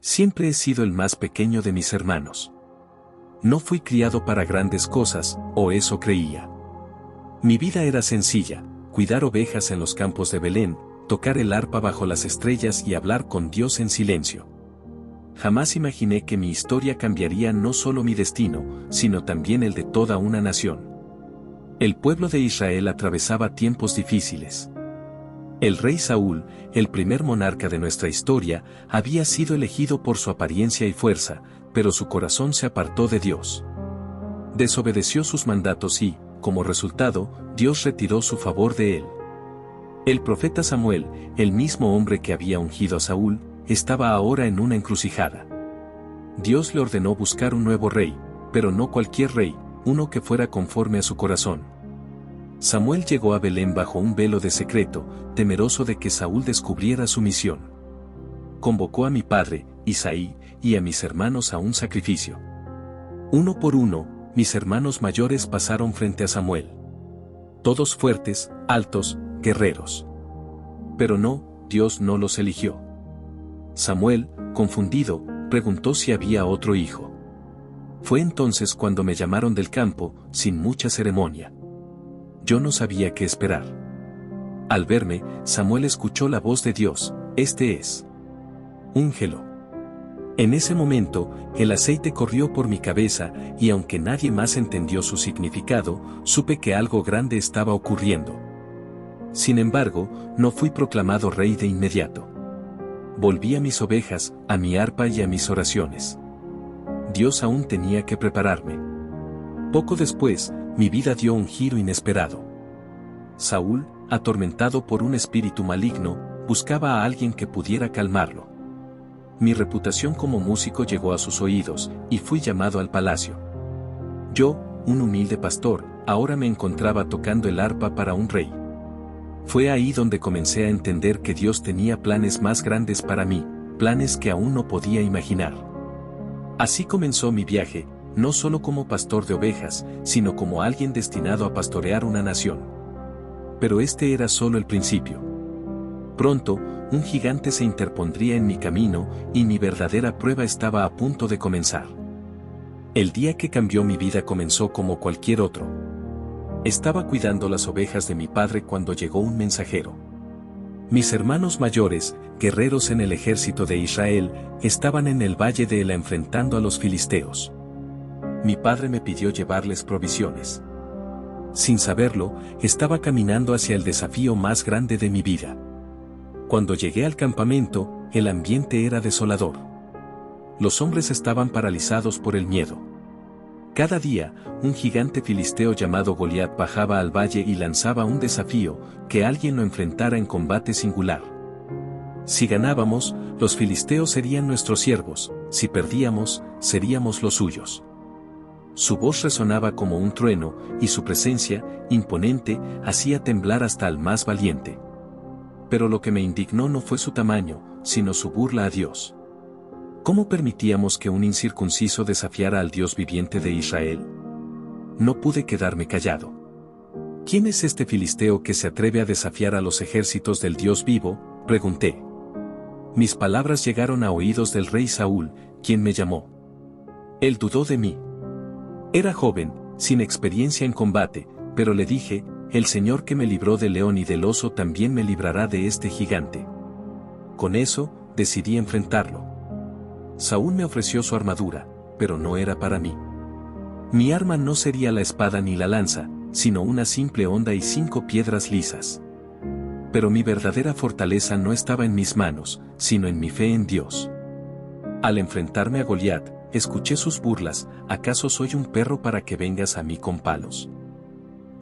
Siempre he sido el más pequeño de mis hermanos. No fui criado para grandes cosas, o eso creía. Mi vida era sencilla: cuidar ovejas en los campos de Belén, tocar el arpa bajo las estrellas y hablar con Dios en silencio. Jamás imaginé que mi historia cambiaría no solo mi destino, sino también el de toda una nación. El pueblo de Israel atravesaba tiempos difíciles. El rey Saúl, el primer monarca de nuestra historia, había sido elegido por su apariencia y fuerza, pero su corazón se apartó de Dios. Desobedeció sus mandatos y, como resultado, Dios retiró su favor de él. El profeta Samuel, el mismo hombre que había ungido a Saúl, estaba ahora en una encrucijada. Dios le ordenó buscar un nuevo rey, pero no cualquier rey, uno que fuera conforme a su corazón. Samuel llegó a Belén bajo un velo de secreto, temeroso de que Saúl descubriera su misión. Convocó a mi padre, Isaí, y a mis hermanos a un sacrificio. Uno por uno, mis hermanos mayores pasaron frente a Samuel. Todos fuertes, altos, guerreros. Pero no, Dios no los eligió. Samuel, confundido, preguntó si había otro hijo. Fue entonces cuando me llamaron del campo, sin mucha ceremonia. Yo no sabía qué esperar. Al verme, Samuel escuchó la voz de Dios: «Este es. Úngelo». En ese momento, el aceite corrió por mi cabeza, y aunque nadie más entendió su significado, supe que algo grande estaba ocurriendo. Sin embargo, no fui proclamado rey de inmediato. Volví a mis ovejas, a mi arpa y a mis oraciones. Dios aún tenía que prepararme. Poco después, mi vida dio un giro inesperado. Saúl, atormentado por un espíritu maligno, buscaba a alguien que pudiera calmarlo. Mi reputación como músico llegó a sus oídos, y fui llamado al palacio. Yo, un humilde pastor, ahora me encontraba tocando el arpa para un rey. Fue ahí donde comencé a entender que Dios tenía planes más grandes para mí, planes que aún no podía imaginar. Así comenzó mi viaje, no solo como pastor de ovejas, sino como alguien destinado a pastorear una nación. Pero este era solo el principio. Pronto, un gigante se interpondría en mi camino, y mi verdadera prueba estaba a punto de comenzar. El día que cambió mi vida comenzó como cualquier otro. Estaba cuidando las ovejas de mi padre cuando llegó un mensajero. Mis hermanos mayores, guerreros en el ejército de Israel, estaban en el valle de Ela enfrentando a los filisteos. Mi padre me pidió llevarles provisiones. Sin saberlo, estaba caminando hacia el desafío más grande de mi vida. Cuando llegué al campamento, el ambiente era desolador. Los hombres estaban paralizados por el miedo. Cada día, un gigante filisteo llamado Goliat bajaba al valle y lanzaba un desafío: que alguien lo enfrentara en combate singular. Si ganábamos, los filisteos serían nuestros siervos; si perdíamos, seríamos los suyos. Su voz resonaba como un trueno, y su presencia, imponente, hacía temblar hasta al más valiente. Pero lo que me indignó no fue su tamaño, sino su burla a Dios. ¿Cómo permitíamos que un incircunciso desafiara al Dios viviente de Israel? No pude quedarme callado. ¿Quién es este filisteo que se atreve a desafiar a los ejércitos del Dios vivo?, pregunté. Mis palabras llegaron a oídos del rey Saúl, quien me llamó. Él dudó de mí. Era joven, sin experiencia en combate, pero le dije: «El Señor que me libró del león y del oso también me librará de este gigante». Con eso, decidí enfrentarlo. Saúl me ofreció su armadura, pero no era para mí. Mi arma no sería la espada ni la lanza, sino una simple honda y 5 piedras lisas. Pero mi verdadera fortaleza no estaba en mis manos, sino en mi fe en Dios. Al enfrentarme a Goliat, escuché sus burlas: «¿Acaso soy un perro para que vengas a mí con palos?».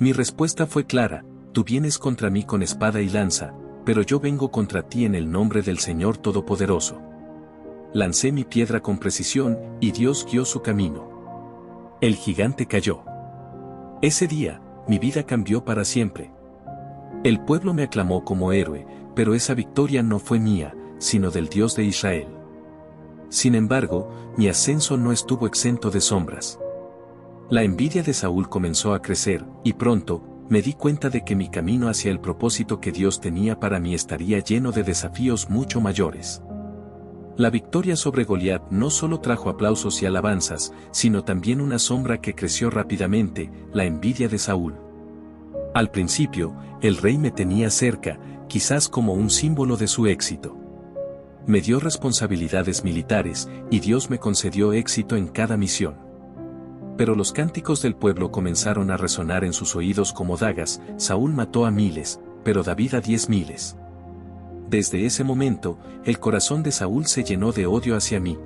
Mi respuesta fue clara: «Tú vienes contra mí con espada y lanza, pero yo vengo contra ti en el nombre del Señor Todopoderoso». Lancé mi piedra con precisión, y Dios guió su camino. El gigante cayó. Ese día, mi vida cambió para siempre. El pueblo me aclamó como héroe, pero esa victoria no fue mía, sino del Dios de Israel. Sin embargo, mi ascenso no estuvo exento de sombras. La envidia de Saúl comenzó a crecer, y pronto, me di cuenta de que mi camino hacia el propósito que Dios tenía para mí estaría lleno de desafíos mucho mayores. La victoria sobre Goliat no solo trajo aplausos y alabanzas, sino también una sombra que creció rápidamente, la envidia de Saúl. Al principio, el rey me tenía cerca, quizás como un símbolo de su éxito. Me dio responsabilidades militares, y Dios me concedió éxito en cada misión. Pero los cánticos del pueblo comenzaron a resonar en sus oídos como dagas. Saúl mató a miles, pero David a 10.000. Desde ese momento, el corazón de Saúl se llenó de odio hacia mí.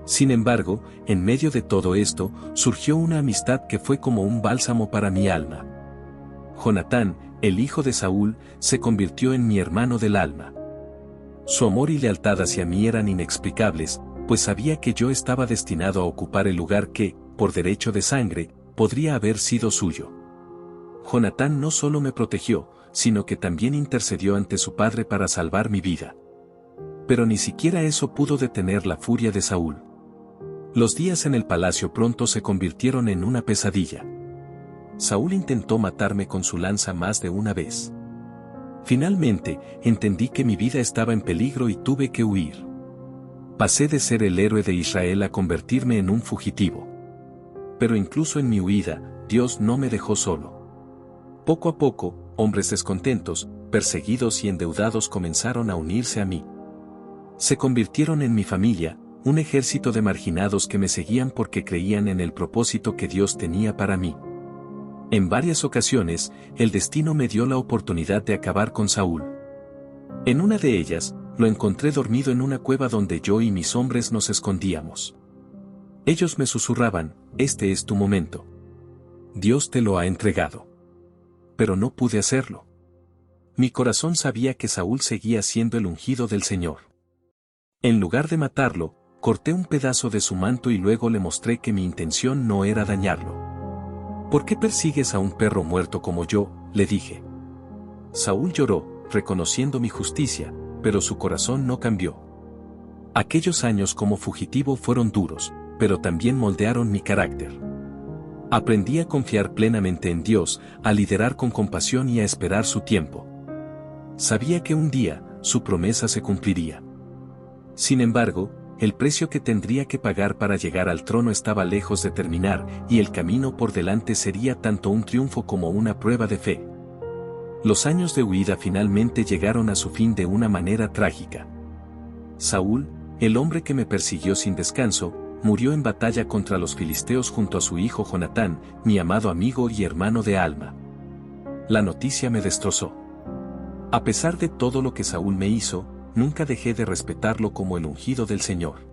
Sin embargo, en medio de todo esto, surgió una amistad que fue como un bálsamo para mi alma. Jonatán, el hijo de Saúl, se convirtió en mi hermano del alma. Su amor y lealtad hacia mí eran inexplicables, pues sabía que yo estaba destinado a ocupar el lugar que, por derecho de sangre, podría haber sido suyo. Jonatán no solo me protegió, sino que también intercedió ante su padre para salvar mi vida. Pero ni siquiera eso pudo detener la furia de Saúl. Los días en el palacio pronto se convirtieron en una pesadilla. Saúl intentó matarme con su lanza más de una vez. Finalmente, entendí que mi vida estaba en peligro y tuve que huir. Pasé de ser el héroe de Israel a convertirme en un fugitivo. Pero incluso en mi huida, Dios no me dejó solo. Poco a poco, hombres descontentos, perseguidos y endeudados comenzaron a unirse a mí. Se convirtieron en mi familia, un ejército de marginados que me seguían porque creían en el propósito que Dios tenía para mí. En varias ocasiones, el destino me dio la oportunidad de acabar con Saúl. En una de ellas, lo encontré dormido en una cueva donde yo y mis hombres nos escondíamos. Ellos me susurraban: este es tu momento. Dios te lo ha entregado. Pero no pude hacerlo. Mi corazón sabía que Saúl seguía siendo el ungido del Señor. En lugar de matarlo, corté un pedazo de su manto y luego le mostré que mi intención no era dañarlo. ¿Por qué persigues a un perro muerto como yo?, le dije. Saúl lloró, reconociendo mi justicia, pero su corazón no cambió. Aquellos años como fugitivo fueron duros, pero también moldearon mi carácter. Aprendí a confiar plenamente en Dios, a liderar con compasión y a esperar su tiempo. Sabía que un día, su promesa se cumpliría. Sin embargo, el precio que tendría que pagar para llegar al trono estaba lejos de terminar, y el camino por delante sería tanto un triunfo como una prueba de fe. Los años de huida finalmente llegaron a su fin de una manera trágica. Saúl, el hombre que me persiguió sin descanso, murió en batalla contra los filisteos junto a su hijo Jonatán, mi amado amigo y hermano de alma. La noticia me destrozó. A pesar de todo lo que Saúl me hizo, nunca dejé de respetarlo como el ungido del Señor.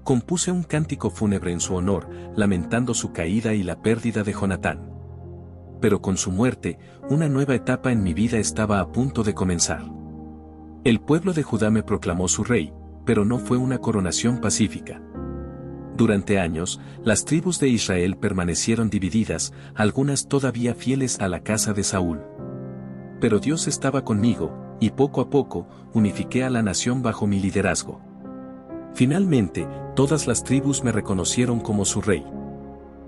Compuse un cántico fúnebre en su honor, lamentando su caída y la pérdida de Jonatán. Pero con su muerte, una nueva etapa en mi vida estaba a punto de comenzar. El pueblo de Judá me proclamó su rey, pero no fue una coronación pacífica. Durante años, las tribus de Israel permanecieron divididas, algunas todavía fieles a la casa de Saúl. Pero Dios estaba conmigo, y poco a poco, unifiqué a la nación bajo mi liderazgo. Finalmente, todas las tribus me reconocieron como su rey.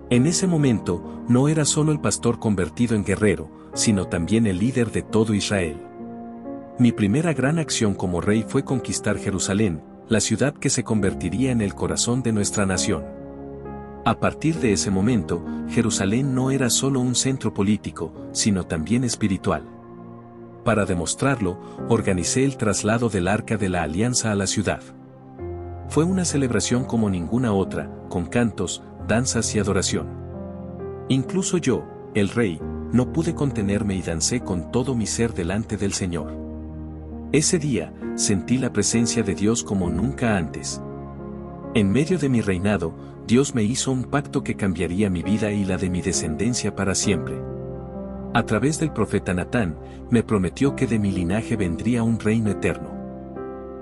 En ese momento, no era solo el pastor convertido en guerrero, sino también el líder de todo Israel. Mi primera gran acción como rey fue conquistar Jerusalén, la ciudad que se convertiría en el corazón de nuestra nación. A partir de ese momento, Jerusalén no era solo un centro político, sino también espiritual. Para demostrarlo, organicé el traslado del Arca de la Alianza a la ciudad. Fue una celebración como ninguna otra, con cantos, danzas y adoración. Incluso yo, el rey, no pude contenerme y dancé con todo mi ser delante del Señor. Ese día, sentí la presencia de Dios como nunca antes. En medio de mi reinado, Dios me hizo un pacto que cambiaría mi vida y la de mi descendencia para siempre. A través del profeta Natán, me prometió que de mi linaje vendría un reino eterno.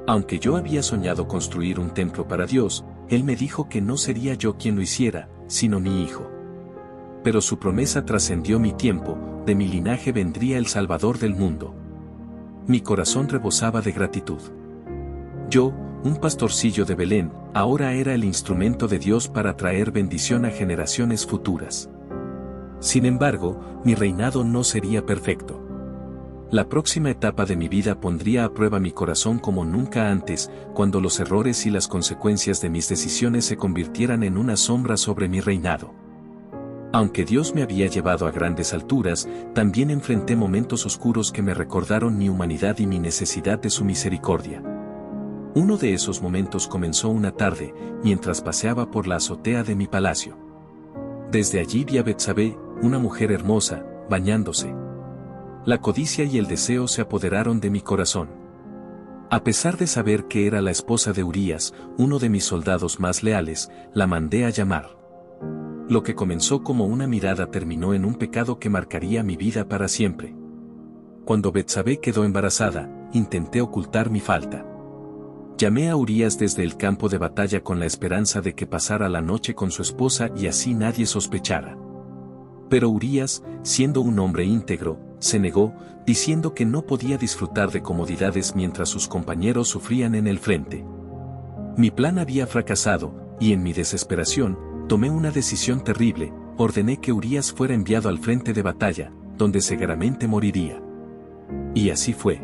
Aunque yo había soñado construir un templo para Dios, Él me dijo que no sería yo quien lo hiciera, sino mi hijo. Pero su promesa trascendió mi tiempo, de mi linaje vendría el Salvador del mundo. Mi corazón rebosaba de gratitud. Yo, un pastorcillo de Belén, ahora era el instrumento de Dios para traer bendición a generaciones futuras. Sin embargo, mi reinado no sería perfecto. La próxima etapa de mi vida pondría a prueba mi corazón como nunca antes, cuando los errores y las consecuencias de mis decisiones se convirtieran en una sombra sobre mi reinado. Aunque Dios me había llevado a grandes alturas, también enfrenté momentos oscuros que me recordaron mi humanidad y mi necesidad de su misericordia. Uno de esos momentos comenzó una tarde, mientras paseaba por la azotea de mi palacio. Desde allí vi a Betsabé, una mujer hermosa, bañándose. La codicia y el deseo se apoderaron de mi corazón. A pesar de saber que era la esposa de Urías, uno de mis soldados más leales, la mandé a llamar. Lo que comenzó como una mirada terminó en un pecado que marcaría mi vida para siempre. Cuando Betsabé quedó embarazada, intenté ocultar mi falta. Llamé a Urías desde el campo de batalla con la esperanza de que pasara la noche con su esposa y así nadie sospechara. Pero Urías, siendo un hombre íntegro, se negó, diciendo que no podía disfrutar de comodidades mientras sus compañeros sufrían en el frente. Mi plan había fracasado, y en mi desesperación, tomé una decisión terrible: ordené que Urías fuera enviado al frente de batalla, donde seguramente moriría. Y así fue.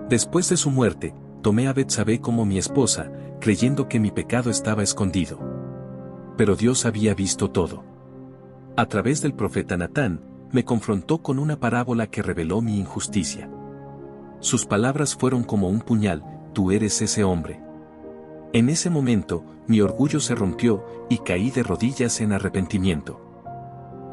Después de su muerte, tomé a Betsabé como mi esposa, creyendo que mi pecado estaba escondido. Pero Dios había visto todo. A través del profeta Natán, me confrontó con una parábola que reveló mi injusticia. Sus palabras fueron como un puñal: tú eres ese hombre. En ese momento, mi orgullo se rompió, y caí de rodillas en arrepentimiento.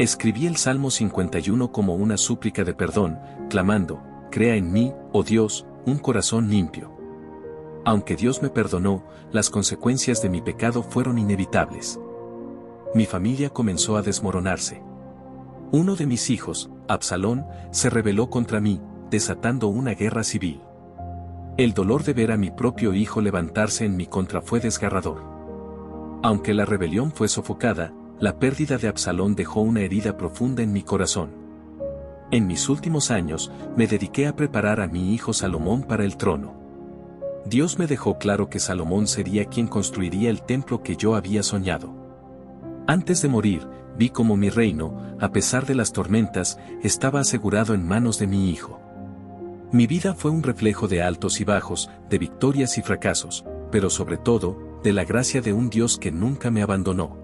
Escribí el Salmo 51 como una súplica de perdón, clamando: crea en mí, oh Dios, un corazón limpio. Aunque Dios me perdonó, las consecuencias de mi pecado fueron inevitables. Mi familia comenzó a desmoronarse. Uno de mis hijos, Absalón, se rebeló contra mí, desatando una guerra civil. El dolor de ver a mi propio hijo levantarse en mi contra fue desgarrador. Aunque la rebelión fue sofocada, la pérdida de Absalón dejó una herida profunda en mi corazón. En mis últimos años, me dediqué a preparar a mi hijo Salomón para el trono. Dios me dejó claro que Salomón sería quien construiría el templo que yo había soñado. Antes de morir, vi cómo mi reino, a pesar de las tormentas, estaba asegurado en manos de mi hijo. Mi vida fue un reflejo de altos y bajos, de victorias y fracasos, pero sobre todo, de la gracia de un Dios que nunca me abandonó.